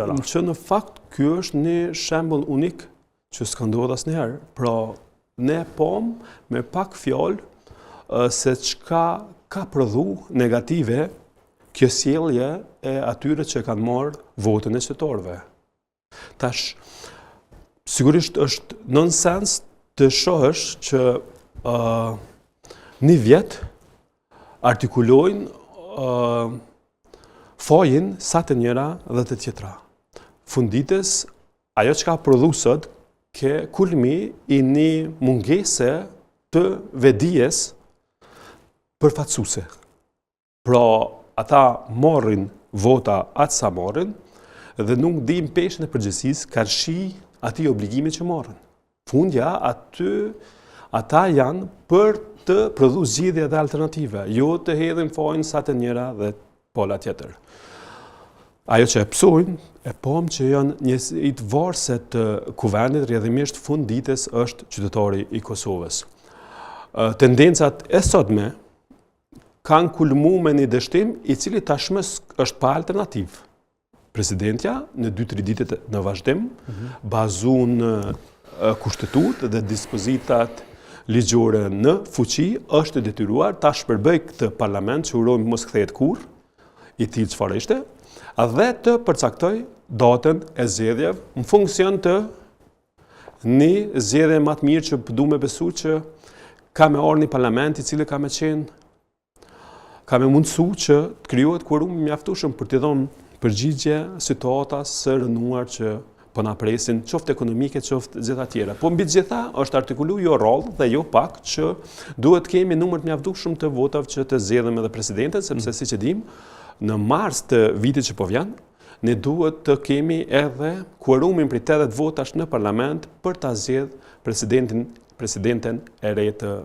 qëra. Që në fakt, ky është një shembull unik që s'ka ndodhur asnjëherë. Pra, ne me pak fjalë se çka ka prodhu negative kjo sjellje e atyre që kanë marrë votën e qytetarëve. Tash, sigurisht është nonsens të shohësh që një vjet artikulojnë fajin sa të njëra dhe të tjetra. Funditës, ajo që ka prodhu sot, ke kulmi i një mungese të vedijes përfaqësuese. Pra, ata marrin vota atë sa marrin dhe nuk dim peshën e përgjegjësisë karshi atij obligimi që marrin. Fundja ata janë për të prodhuar zgjedhje dhe alternative, jo të hedhin fajin sa të njëra dhe pola tjetër. Ajo që e psojnë, e që janë njësit varëse të kuvendit, rrjedhimisht fund ditës është qytetari i Kosovës. Tendencat e sotme kanë kulmu me një dështim i cili tashmë është pa alternativ. Presidentja në 2-3 ditët në vazhdim, bazu në kushtetut dhe dispozitat ligjore në fuqi, është detyruar ta shpërbëj këtë parlament që urojmë mos kthehet kurrë, i tillë çfarë ishte, dhe të përcaktoj datën e zgjedhjeve në funksion të një zgjedhje më të mirë që du me besu që ka me ardhur një parlament i cili ka me mundësu që të krijohet quorum mjaftueshëm për të dhënë përgjigje situatas së rënuar që po na presin, qoftë ekonomike, qoftë gjitha tjera. Po mbi gjitha është artikulu jo rrallë dhe jo pak që duhet kemi numër të mjaftueshëm të votave që të zgjedhim edhe presidentin, sepse siç e dim, në mars të vitit që po vjen, ne duhet të kemi edhe quorumin për 80 votash në parlament për ta zgjedhur presidenten e re të